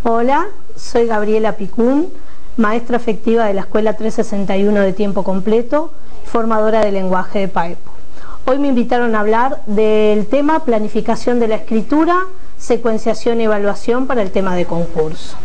Hola, soy Gabriela Picún, maestra efectiva de la Escuela 361 de tiempo completo, formadora de lenguaje de Paepo. Hoy me invitaron a hablar del tema planificación de la escritura, secuenciación y evaluación para el tema de concurso.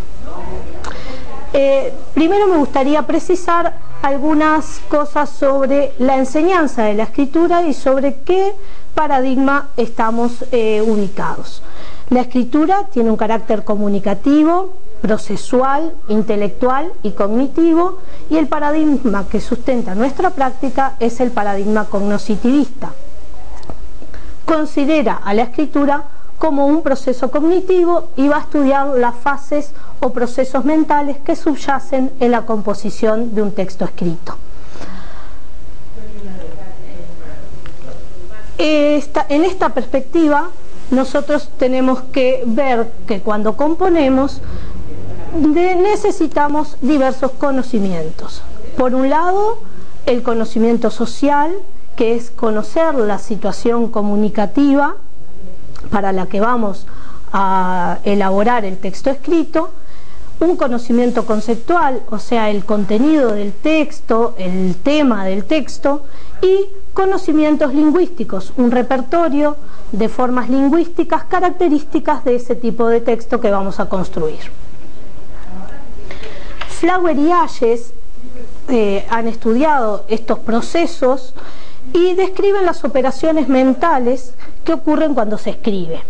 Primero me gustaría precisar algunas cosas sobre la enseñanza de la escritura y sobre qué paradigma estamos ubicados. La escritura tiene un carácter comunicativo, procesual, intelectual y cognitivo, y el paradigma que sustenta nuestra práctica es el paradigma cognoscitivista. Considera a la escritura como un proceso cognitivo y va a estudiar las fases o procesos mentales que subyacen en la composición de un texto escrito. En esta perspectiva, nosotros tenemos que ver que cuando componemos necesitamos diversos conocimientos. Por un lado, el conocimiento social, que es conocer la situación comunicativa para la que vamos a elaborar el texto escrito, un conocimiento conceptual, o sea, el contenido del texto, el tema del texto, y conocimientos lingüísticos, un repertorio de formas lingüísticas características de ese tipo de texto que vamos a construir. Flower y Hayes han estudiado estos procesos y describen las operaciones mentales que ocurren cuando se escribe.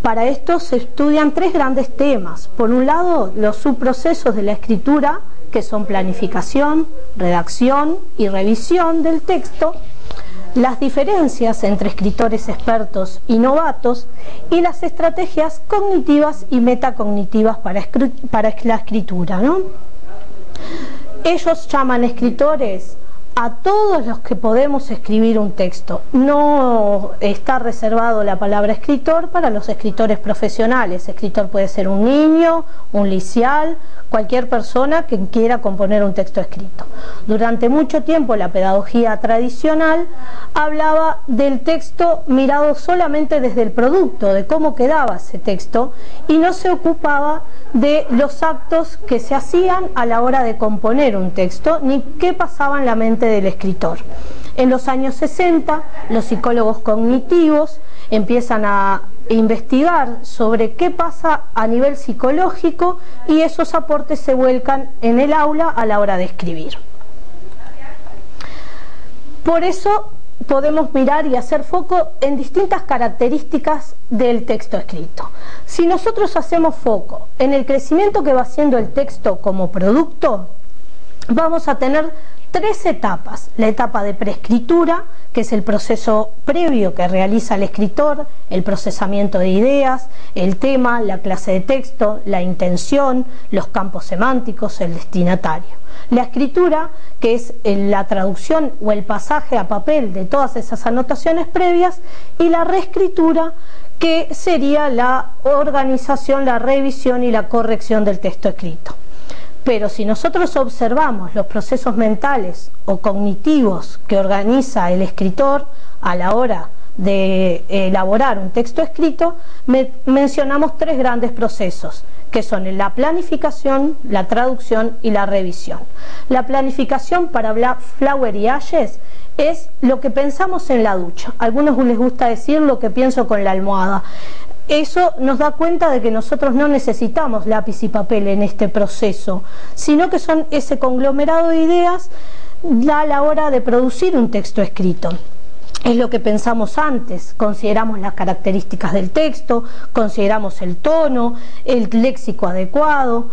Para esto se estudian tres grandes temas. Por un lado, los subprocesos de la escritura, que son planificación, redacción y revisión del texto, las diferencias entre escritores expertos y novatos, y las estrategias cognitivas y metacognitivas para la escritura, ¿no? Ellos llaman escritores a todos los que podemos escribir un texto. No está reservado la palabra escritor para los escritores profesionales. Escritor puede ser un niño, un liceal, cualquier persona que quiera componer un texto escrito. Durante mucho tiempo la pedagogía tradicional hablaba del texto mirado solamente desde el producto, de cómo quedaba ese texto, y no se ocupaba de los actos que se hacían a la hora de componer un texto, ni qué pasaba en la mente del escritor. En los años 60, los psicólogos cognitivos empiezan a investigar sobre qué pasa a nivel psicológico, y esos aportes se vuelcan en el aula a la hora de escribir. Por eso podemos mirar y hacer foco en distintas características del texto escrito. Si nosotros hacemos foco en el crecimiento que va haciendo el texto como producto, vamos a tener tres etapas. La etapa de preescritura, que es el proceso previo que realiza el escritor, el procesamiento de ideas, el tema, la clase de texto, la intención, los campos semánticos, el destinatario. La escritura, que es la traducción o el pasaje a papel de todas esas anotaciones previas, y la reescritura, que sería la organización, la revisión y la corrección del texto escrito. Pero si nosotros observamos los procesos mentales o cognitivos que organiza el escritor a la hora de elaborar un texto escrito, mencionamos tres grandes procesos, que son la planificación, la traducción y la revisión. La planificación, para Flower y Hayes, es lo que pensamos en la ducha. A algunos les gusta decir lo que pienso con la almohada. Eso nos da cuenta de que nosotros no necesitamos lápiz y papel en este proceso, sino que son ese conglomerado de ideas a la hora de producir un texto escrito. Es lo que pensamos antes, consideramos las características del texto, consideramos el tono, el léxico adecuado,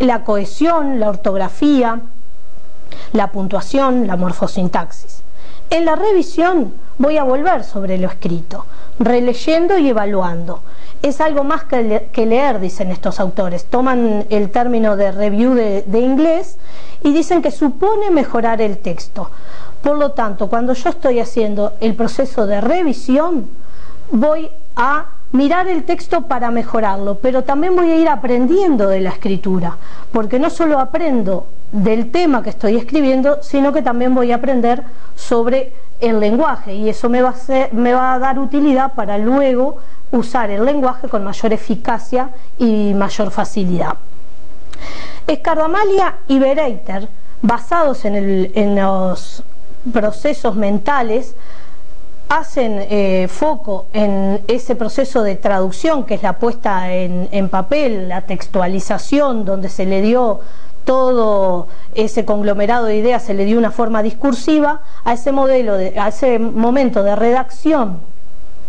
la cohesión, la ortografía, la puntuación, la morfosintaxis. En la revisión voy a volver sobre lo escrito, releyendo y evaluando. Es algo más que leer, dicen estos autores. Toman el término de review de inglés y dicen que supone mejorar el texto. Por lo tanto, cuando yo estoy haciendo el proceso de revisión, voy a mirar el texto para mejorarlo, pero también voy a ir aprendiendo de la escritura, porque no solo aprendo del tema que estoy escribiendo, sino que también voy a aprender sobre el lenguaje, y eso me va a dar utilidad para luego usar el lenguaje con mayor eficacia y mayor facilidad. Scardamalia y Bereiter, basados en los procesos mentales, hacen foco en ese proceso de traducción, que es la puesta en papel, la textualización, donde se le dio todo ese conglomerado de ideas, se le dio una forma discursiva a ese modelo, a ese momento de redacción,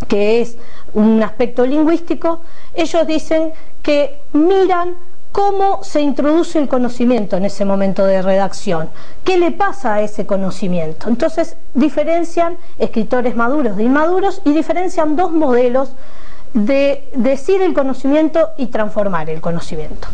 que es un aspecto lingüístico. Ellos dicen que miran cómo se introduce el conocimiento en ese momento de redacción, qué le pasa a ese conocimiento. Entonces diferencian escritores maduros de inmaduros y diferencian dos modelos de decir el conocimiento y transformar el conocimiento.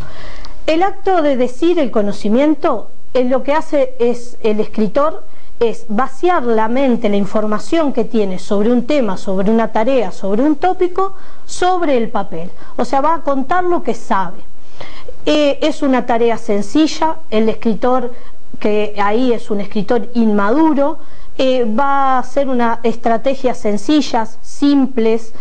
El acto de decir el conocimiento, lo que hace es el escritor es vaciar la mente, la información que tiene sobre un tema, sobre una tarea, sobre un tópico, sobre el papel. O sea, va a contar lo que sabe. Es una tarea sencilla, el escritor que ahí es un escritor inmaduro, va a hacer una estrategias sencillas, simples,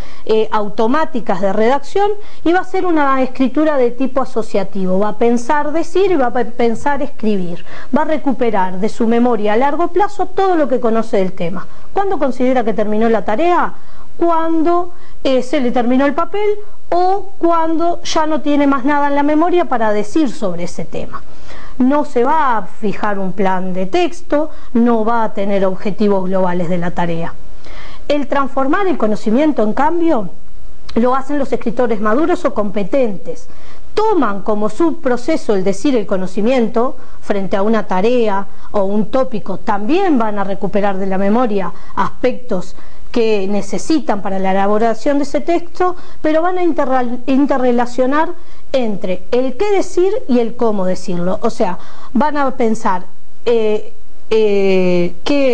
automáticas de redacción, y va a ser una escritura de tipo asociativo. Va a pensar decir y va a pensar escribir. Va a recuperar de su memoria a largo plazo todo lo que conoce del tema. ¿Cuándo considera que terminó la tarea? Cuando se le terminó el papel o cuando ya no tiene más nada en la memoria para decir sobre ese tema. No se va a fijar un plan de texto, no va a tener objetivos globales de la tarea. El transformar el conocimiento, en cambio, lo hacen los escritores maduros o competentes. Toman como su proceso el decir el conocimiento frente a una tarea o un tópico. También van a recuperar de la memoria aspectos que necesitan para la elaboración de ese texto, pero van a interrelacionar entre el qué decir y el cómo decirlo. O sea, van a pensar qué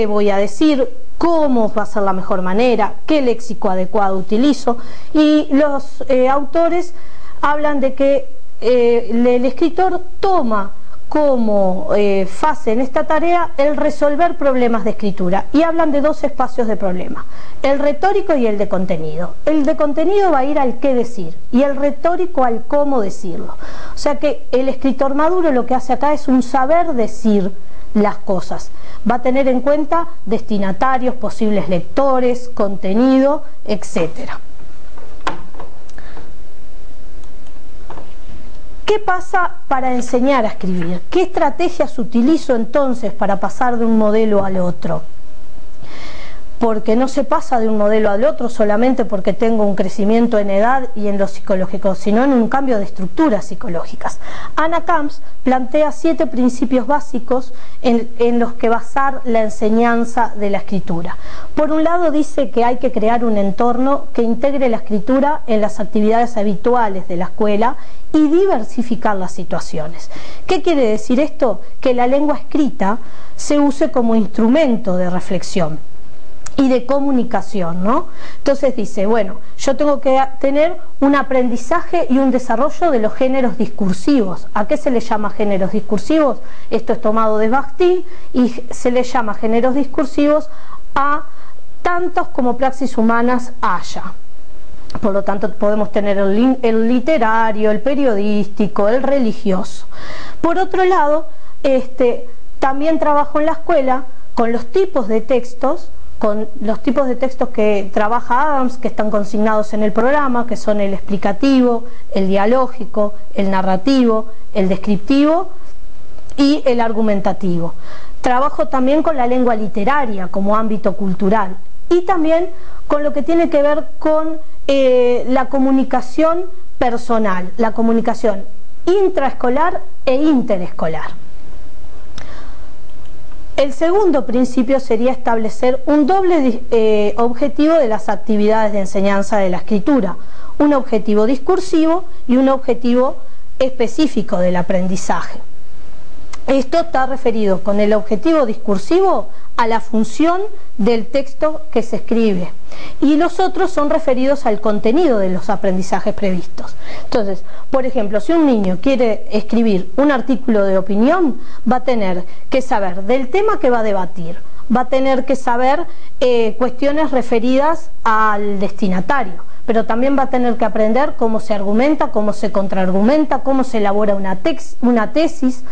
voy a decir, cómo va a ser la mejor manera, qué léxico adecuado utilizo, y los autores hablan de que el escritor toma como fase en esta tarea el resolver problemas de escritura, y hablan de dos espacios de problema: el retórico y el de contenido. El de contenido va a ir al qué decir y el retórico al cómo decirlo. O sea que el escritor maduro lo que hace acá es un saber decir las cosas. Va a tener en cuenta destinatarios, posibles lectores, contenido, etcétera. ¿Qué pasa para enseñar a escribir? ¿Qué estrategias utilizo entonces para pasar de un modelo al otro? Porque no se pasa de un modelo al otro solamente porque tengo un crecimiento en edad y en lo psicológico, sino en un cambio de estructuras psicológicas. Anna Camps plantea 7 principios básicos en los que basar la enseñanza de la escritura. Por un lado, dice que hay que crear un entorno que integre la escritura en las actividades habituales de la escuela y diversificar las situaciones. ¿Qué quiere decir esto? Que la lengua escrita se use como instrumento de reflexión y de comunicación, ¿no? Entonces dice, bueno, yo tengo que tener un aprendizaje y un desarrollo de los géneros discursivos. ¿A qué se le llama géneros discursivos? Esto es tomado de Bakhtin, y se le llama géneros discursivos a tantos como praxis humanas haya. Por lo tanto, podemos tener el literario, el periodístico, el religioso. Por otro lado, también trabajo en la escuela con los tipos de textos, que trabaja Adams, que están consignados en el programa, que son el explicativo, el dialógico, el narrativo, el descriptivo y el argumentativo. Trabajo también con la lengua literaria como ámbito cultural, y también con lo que tiene que ver con la comunicación personal, la comunicación intraescolar e interescolar. El segundo principio sería establecer un doble objetivo de las actividades de enseñanza de la escritura: un objetivo discursivo y un objetivo específico del aprendizaje. Esto está referido con el objetivo discursivo a la función del texto que se escribe, y los otros son referidos al contenido de los aprendizajes previstos. Entonces, por ejemplo, si un niño quiere escribir un artículo de opinión, va a tener que saber del tema que va a debatir, va a tener que saber cuestiones referidas al destinatario, pero también va a tener que aprender cómo se argumenta, cómo se contraargumenta, cómo se elabora una tesis,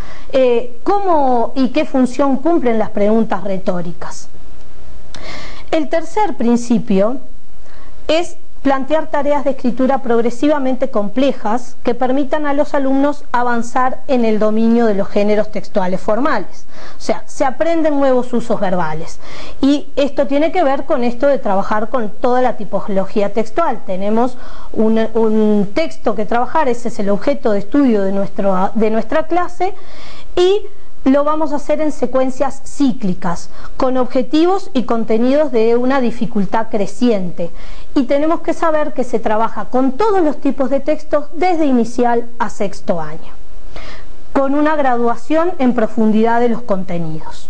cómo y qué función cumplen las preguntas retóricas. El tercer principio es plantear tareas de escritura progresivamente complejas que permitan a los alumnos avanzar en el dominio de los géneros textuales formales. O sea, se aprenden nuevos usos verbales. Y esto tiene que ver con esto de trabajar con toda la tipología textual. Tenemos un texto que trabajar, ese es el objeto de estudio de nuestra clase, y lo vamos a hacer en secuencias cíclicas, con objetivos y contenidos de una dificultad creciente. Y tenemos que saber que se trabaja con todos los tipos de textos desde inicial a sexto año, con una graduación en profundidad de los contenidos.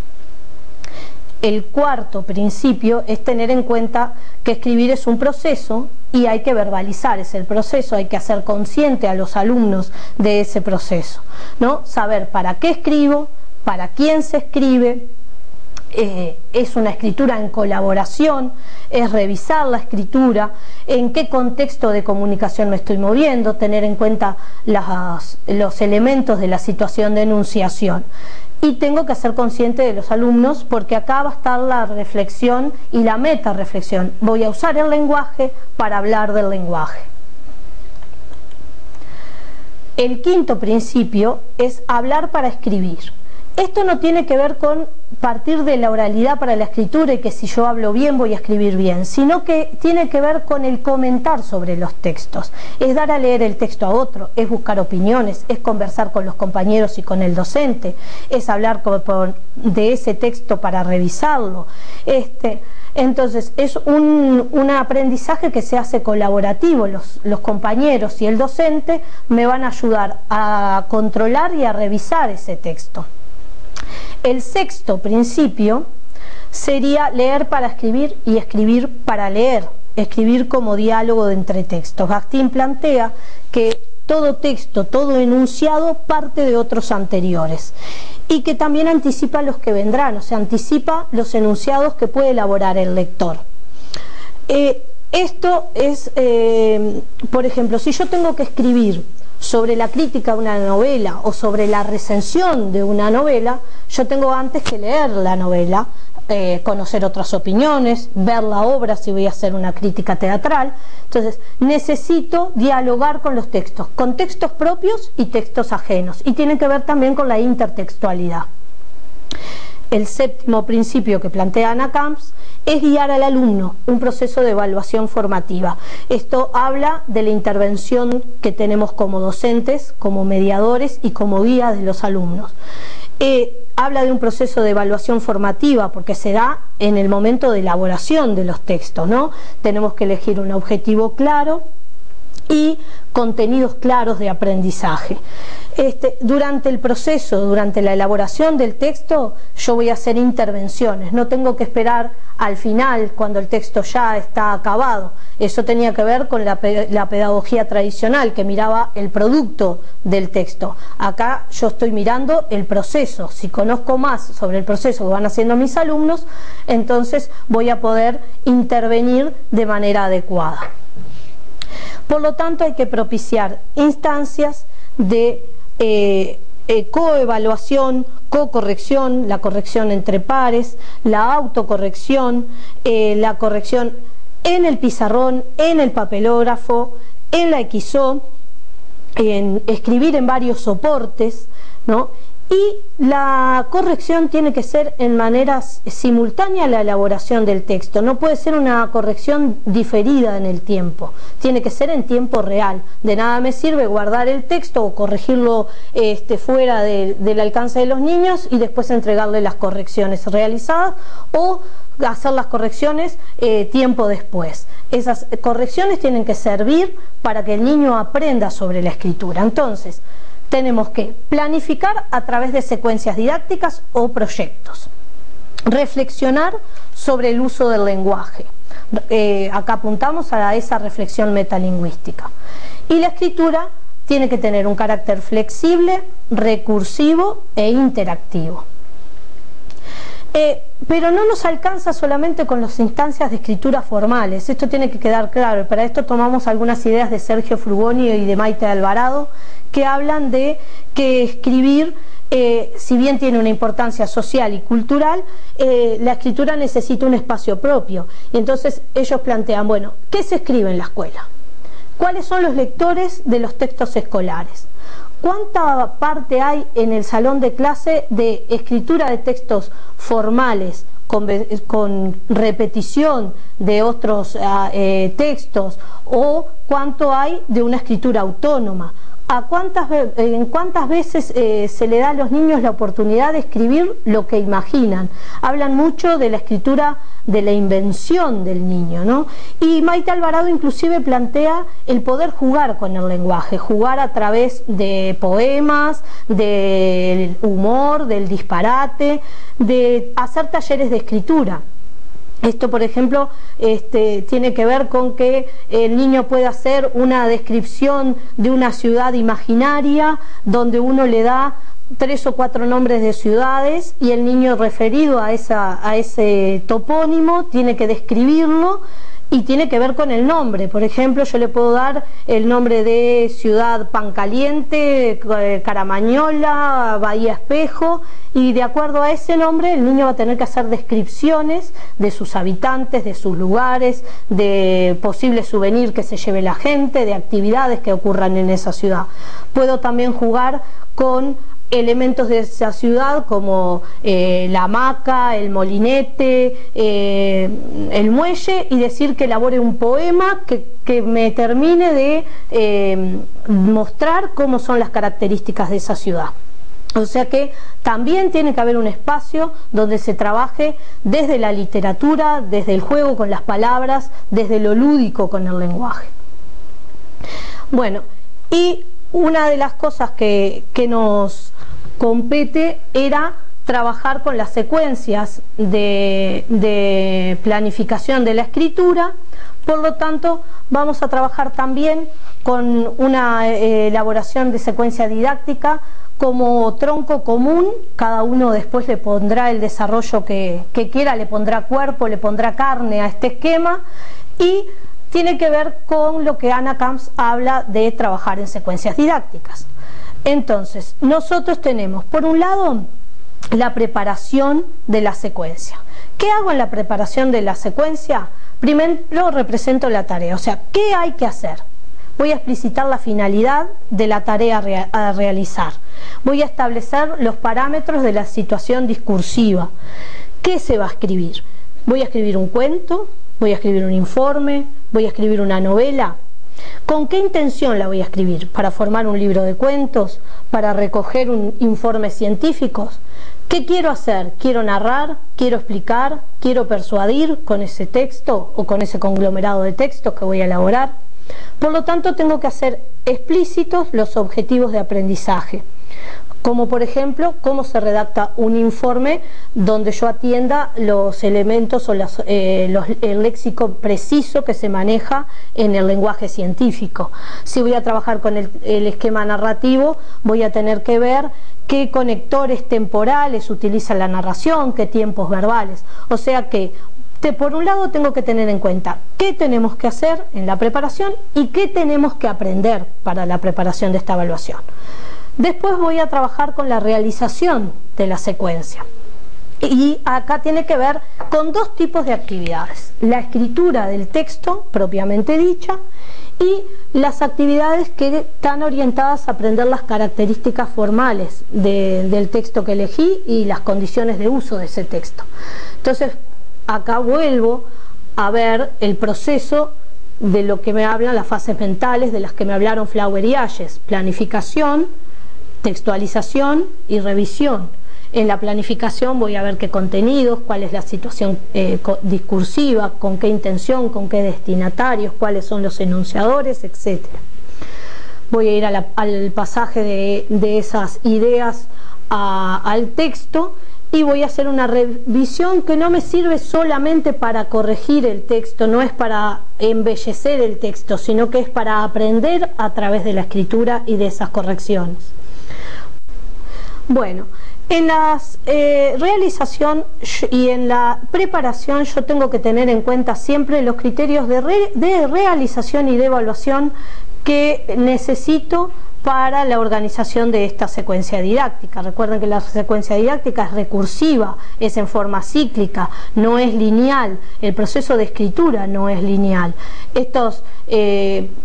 El cuarto principio es tener en cuenta que escribir es un proceso y hay que verbalizar ese proceso, hay que hacer consciente a los alumnos de ese proceso, ¿no? Saber para qué escribo, para quién se escribe, es una escritura en colaboración, es revisar la escritura, en qué contexto de comunicación me estoy moviendo, tener en cuenta los elementos de la situación de enunciación. Y tengo que ser consciente de los alumnos, porque acá va a estar la reflexión y la metarreflexión. Voy a usar el lenguaje para hablar del lenguaje. El quinto principio es hablar para escribir. Esto no tiene que ver con partir de la oralidad para la escritura y que si yo hablo bien voy a escribir bien, sino que tiene que ver con el comentar sobre los textos. Es dar a leer el texto a otro, es buscar opiniones, es conversar con los compañeros y con el docente, es hablar de ese texto para revisarlo. Entonces es un aprendizaje que se hace colaborativo. Los compañeros y el docente me van a ayudar a controlar y a revisar ese texto. El sexto principio sería leer para escribir y escribir para leer, escribir como diálogo entre textos. Bakhtin plantea que todo texto, todo enunciado parte de otros anteriores y que también anticipa los que vendrán, o sea, anticipa los enunciados que puede elaborar el lector. Esto es, por ejemplo, si yo tengo que escribir sobre la crítica de una novela o sobre la recensión de una novela, yo tengo antes que leer la novela, conocer otras opiniones, ver la obra si voy a hacer una crítica teatral. Entonces necesito dialogar con los textos, con textos propios y textos ajenos, y tiene que ver también con la intertextualidad. El séptimo principio que plantea Anna Camps es guiar al alumno, un proceso de evaluación formativa. Esto habla de la intervención que tenemos como docentes, como mediadores y como guía de los alumnos. Habla de un proceso de evaluación formativa porque se da en el momento de elaboración de los textos, ¿no? Tenemos que elegir un objetivo claro y contenidos claros de aprendizaje. Durante el proceso, durante la elaboración del texto, yo voy a hacer intervenciones, no tengo que esperar al final cuando el texto ya está acabado. Eso tenía que ver con la pedagogía tradicional, que miraba el producto del texto. Acá yo estoy mirando el proceso. Si conozco más sobre el proceso que van haciendo mis alumnos, entonces voy a poder intervenir de manera adecuada. Por lo tanto, hay que propiciar instancias de coevaluación, cocorrección, la corrección entre pares, la autocorrección, la corrección en el pizarrón, en el papelógrafo, en la XO, en escribir en varios soportes, ¿no? Y la corrección tiene que ser en manera simultánea a la elaboración del texto, no puede ser una corrección diferida en el tiempo, tiene que ser en tiempo real. De nada me sirve guardar el texto o corregirlo fuera del alcance de los niños y después entregarle las correcciones realizadas, o hacer las correcciones tiempo después. Esas correcciones tienen que servir para que el niño aprenda sobre la escritura. Entonces, tenemos que planificar a través de secuencias didácticas o proyectos. Reflexionar sobre el uso del lenguaje. Acá apuntamos a esa reflexión metalingüística. Y la escritura tiene que tener un carácter flexible, recursivo e interactivo. Pero no nos alcanza solamente con las instancias de escritura formales, esto tiene que quedar claro. Para esto tomamos algunas ideas de Sergio Frugoni y de Maite Alvarado, que hablan de que escribir, si bien tiene una importancia social y cultural, la escritura necesita un espacio propio. Y entonces ellos plantean, bueno, ¿qué se escribe en la escuela? ¿Cuáles son los lectores de los textos escolares? ¿Cuánta parte hay en el salón de clase de escritura de textos formales, con repetición de otros textos, o cuánto hay de una escritura autónoma? ¿En cuántas veces se le da a los niños la oportunidad de escribir lo que imaginan? Hablan mucho de la escritura, de la invención del niño, ¿no? Y Maite Alvarado inclusive plantea el poder jugar con el lenguaje, jugar a través de poemas, del humor, del disparate, de hacer talleres de escritura. Esto, por ejemplo, tiene que ver con que el niño puede hacer una descripción de una ciudad imaginaria donde uno le da 3 o 4 nombres de ciudades y el niño referido a ese topónimo tiene que describirlo y tiene que ver con el nombre. Por ejemplo, yo le puedo dar el nombre de ciudad Pancaliente, Caramañola, Bahía Espejo, y de acuerdo a ese nombre el niño va a tener que hacer descripciones de sus habitantes, de sus lugares, de posibles souvenirs que se lleve la gente, de actividades que ocurran en esa ciudad. Puedo también jugar con elementos de esa ciudad como la hamaca, el molinete, el muelle, y decir que elabore un poema que me termine de mostrar cómo son las características de esa ciudad. O sea que también tiene que haber un espacio donde se trabaje desde la literatura, desde el juego con las palabras, desde lo lúdico con el lenguaje. Bueno, y una de las cosas que nos compete era trabajar con las secuencias de planificación de la escritura. Por lo tanto, vamos a trabajar también con una elaboración de secuencia didáctica como tronco común. Cada uno después le pondrá el desarrollo que quiera, le pondrá cuerpo, le pondrá carne a este esquema, y tiene que ver con lo que Anna Camps habla de trabajar en secuencias didácticas. Entonces, nosotros tenemos, por un lado, la preparación de la secuencia. ¿Qué hago en la preparación de la secuencia? Primero represento la tarea, o sea, ¿qué hay que hacer? Voy a explicitar la finalidad de la tarea a realizar. Voy a establecer los parámetros de la situación discursiva. ¿Qué se va a escribir? ¿Voy a escribir un cuento? ¿Voy a escribir un informe? ¿Voy a escribir una novela? ¿Con qué intención la voy a escribir? ¿Para formar un libro de cuentos? ¿Para recoger un informe científicos? ¿Qué quiero hacer? ¿Quiero narrar? ¿Quiero explicar? ¿Quiero persuadir con ese texto o con ese conglomerado de textos que voy a elaborar? Por lo tanto, tengo que hacer explícitos los objetivos de aprendizaje, como por ejemplo, cómo se redacta un informe donde yo atienda los elementos o el léxico preciso que se maneja en el lenguaje científico. Si voy a trabajar con el esquema narrativo, voy a tener que ver qué conectores temporales utiliza la narración, qué tiempos verbales. O sea que, por un lado, tengo que tener en cuenta qué tenemos que hacer en la preparación y qué tenemos que aprender para la preparación de esta evaluación. Después voy a trabajar con la realización de la secuencia. Y acá tiene que ver con 2 tipos de actividades: la escritura del texto propiamente dicha y las actividades que están orientadas a aprender las características formales del texto que elegí y las condiciones de uso de ese texto. Entonces, acá vuelvo a ver el proceso de lo que me hablan las fases mentales, de las que me hablaron Flower y Ayes: planificación, textualización y revisión. En la planificación voy a ver qué contenidos, cuál es la situación discursiva, con qué intención, con qué destinatarios, cuáles son los enunciadores, etc. Voy a ir al pasaje de esas ideas al texto, y voy a hacer una revisión que no me sirve solamente para corregir el texto, no es para embellecer el texto, sino que es para aprender a través de la escritura y de esas correcciones. Bueno, En la realización y en la preparación yo tengo que tener en cuenta siempre los criterios de realización y de evaluación que necesito para la organización de esta secuencia didáctica. Recuerden que la secuencia didáctica es recursiva, es en forma cíclica, no es lineal, el proceso de escritura no es lineal. Estos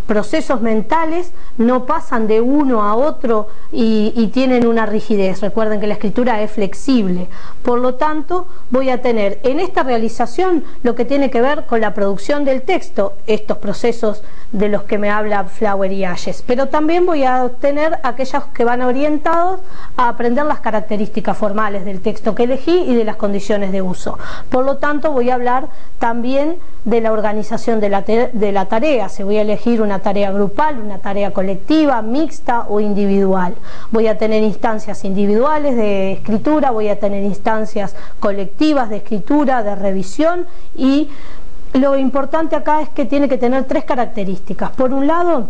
procesos mentales no pasan de uno a otro y tienen una rigidez. Recuerden que la escritura es flexible, por lo tanto voy a tener en esta realización lo que tiene que ver con la producción del texto, estos procesos de los que me habla Flower y Hayes, pero también voy a tener aquellos que van orientados a aprender las características formales del texto que elegí y de las condiciones de uso. Por lo tanto voy a hablar también de la organización de la tarea, si voy a elegir una tarea grupal, una tarea colectiva, mixta o individual. Voy a tener instancias individuales de escritura, voy a tener instancias colectivas de escritura, de revisión, y lo importante acá es que tiene que tener tres características. Por un lado,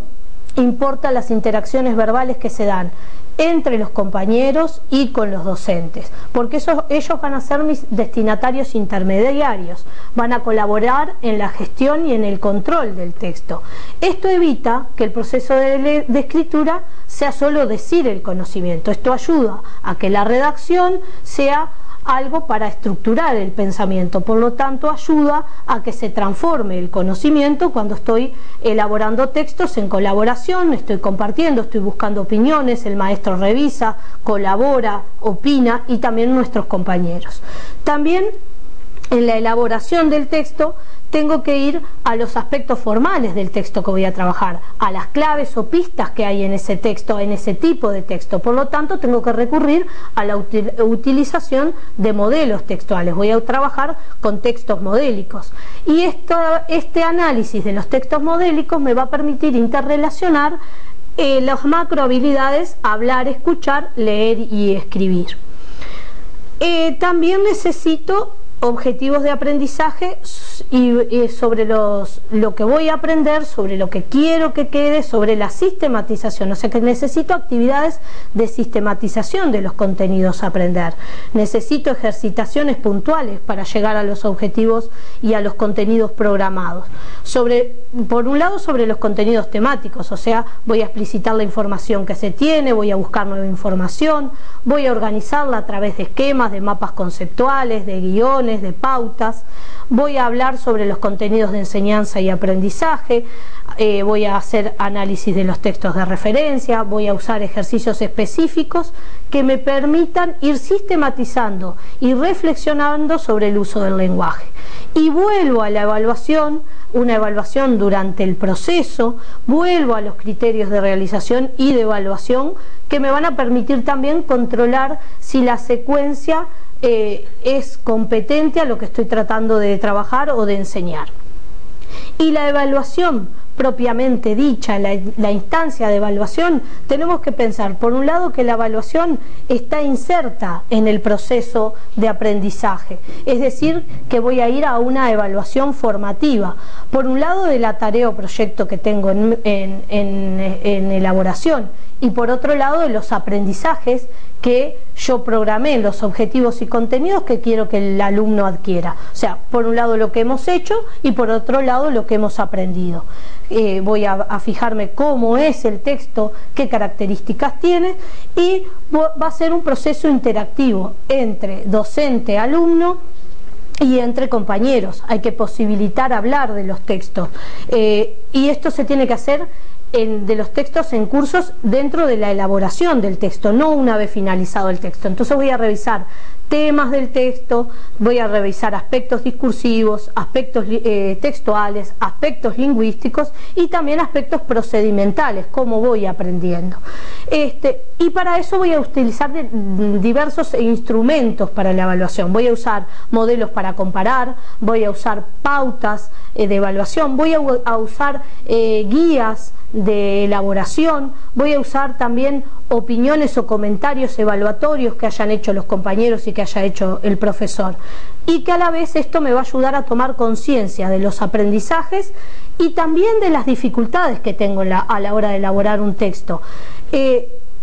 importa las interacciones verbales que se dan entre los compañeros y con los docentes, porque ellos van a ser mis destinatarios intermediarios, van a colaborar en la gestión y en el control del texto. Esto evita que el proceso de escritura sea solo decir el conocimiento. Esto ayuda a que la redacción sea algo para estructurar el pensamiento, por lo tanto ayuda a que se transforme el conocimiento cuando estoy elaborando textos en colaboración, estoy compartiendo, estoy buscando opiniones, el maestro revisa, colabora, opina, y también nuestros compañeros. También en la elaboración del texto tengo que ir a los aspectos formales del texto que voy a trabajar, a las claves o pistas que hay en ese texto, en ese tipo de texto. Por lo tanto, tengo que recurrir a la utilización de modelos textuales. Voy a trabajar con textos modélicos. Y este análisis de los textos modélicos me va a permitir interrelacionar las macrohabilidades: hablar, escuchar, leer y escribir. También necesito objetivos de aprendizaje y sobre lo que voy a aprender, sobre lo que quiero que quede, sobre la sistematización. O sea que necesito actividades de sistematización de los contenidos a aprender. Necesito ejercitaciones puntuales para llegar a los objetivos y a los contenidos programados. Por un lado, sobre los contenidos temáticos, o sea, voy a explicitar la información que se tiene, voy a buscar nueva información, voy a organizarla a través de esquemas, de mapas conceptuales, de guiones, de pautas. Voy a hablar sobre los contenidos de enseñanza y aprendizaje, voy a hacer análisis de los textos de referencia, voy a usar ejercicios específicos que me permitan ir sistematizando y reflexionando sobre el uso del lenguaje. Y vuelvo a la evaluación, una evaluación durante el proceso, vuelvo a los criterios de realización y de evaluación que me van a permitir también controlar si la secuencia es competente a lo que estoy tratando de trabajar o de enseñar. Y la evaluación propiamente dicha, la instancia de evaluación, tenemos que pensar, por un lado, que la evaluación está inserta en el proceso de aprendizaje, es decir, que voy a ir a una evaluación formativa, por un lado de la tarea o proyecto que tengo en elaboración, y por otro lado de los aprendizajes que yo programé, los objetivos y contenidos que quiero que el alumno adquiera. O sea, por un lado lo que hemos hecho y por otro lado lo que hemos aprendido. Voy a fijarme cómo es el texto, qué características tiene, y va a ser un proceso interactivo entre docente, alumno y entre compañeros. Hay que posibilitar hablar de los textos, y esto se tiene que hacer de los textos en cursos dentro de la elaboración del texto, no una vez finalizado el texto. Entonces voy a revisar temas del texto, voy a revisar aspectos discursivos, aspectos textuales, aspectos lingüísticos y también aspectos procedimentales, cómo voy aprendiendo. Y para eso voy a utilizar diversos instrumentos para la evaluación. Voy a usar modelos para comparar, voy a usar pautas de evaluación, voy a usar guías de elaboración, voy a usar también opiniones o comentarios evaluatorios que hayan hecho los compañeros y que haya hecho el profesor, y que a la vez esto me va a ayudar a tomar conciencia de los aprendizajes y también de las dificultades que tengo a la hora de elaborar un texto.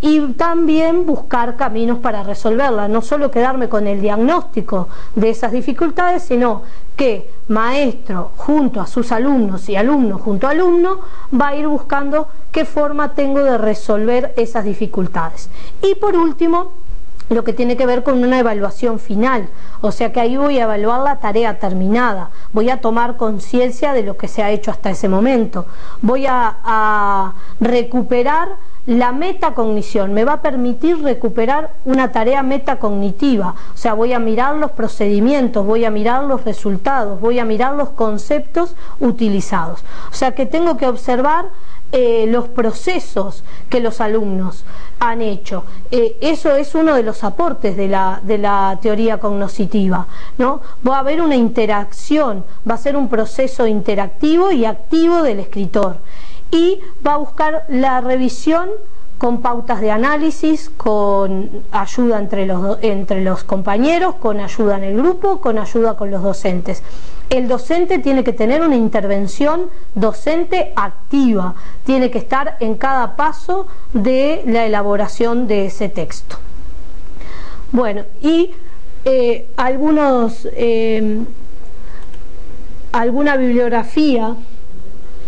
y también buscar caminos para resolverla, no solo quedarme con el diagnóstico de esas dificultades, sino que maestro junto a sus alumnos y alumno junto a alumno va a ir buscando qué forma tengo de resolver esas dificultades. Y por último, lo que tiene que ver con una evaluación final, o sea que ahí voy a evaluar la tarea terminada, voy a tomar conciencia de lo que se ha hecho hasta ese momento, voy a recuperar la metacognición, me va a permitir recuperar una tarea metacognitiva, o sea, voy a mirar los procedimientos, voy a mirar los resultados, voy a mirar los conceptos utilizados, o sea que tengo que observar los procesos que los alumnos han hecho. Eso es uno de los aportes de la teoría cognoscitiva, ¿no? Va a haber una interacción, va a ser un proceso interactivo y activo del escritor, y va a buscar la revisión con pautas de análisis, con ayuda entre los compañeros, con ayuda en el grupo, con ayuda con los docentes. El docente tiene que tener una intervención docente activa, tiene que estar en cada paso de la elaboración de ese texto. Bueno, y alguna bibliografía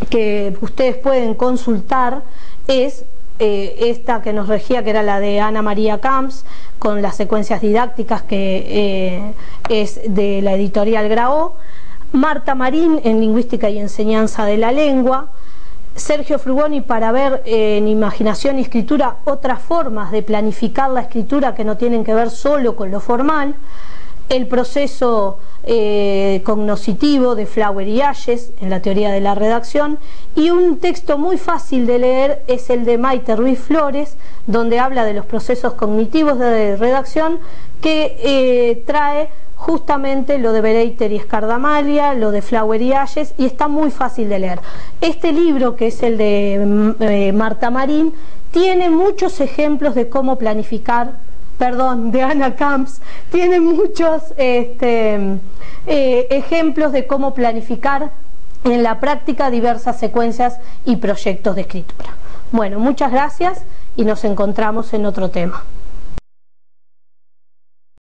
que ustedes pueden consultar es esta que nos regía, que era la de Ana María Camps, con las secuencias didácticas, que es de la editorial Graó, Marta Marín en Lingüística y Enseñanza de la Lengua, Sergio Frugoni para ver en Imaginación y Escritura otras formas de planificar la escritura que no tienen que ver solo con lo formal, el proceso cognoscitivo de Flower y Hayes en la teoría de la redacción, y un texto muy fácil de leer es el de Maite Ruiz Flores, donde habla de los procesos cognitivos de redacción, que trae justamente lo de Bereiter y Escardamalia, lo de Flower y Hayes, y está muy fácil de leer. Este libro, que es el de Marta Marín, tiene muchos ejemplos de cómo planificar, de Ana Camps, tiene muchos ejemplos de cómo planificar en la práctica diversas secuencias y proyectos de escritura. Bueno, muchas gracias y nos encontramos en otro tema.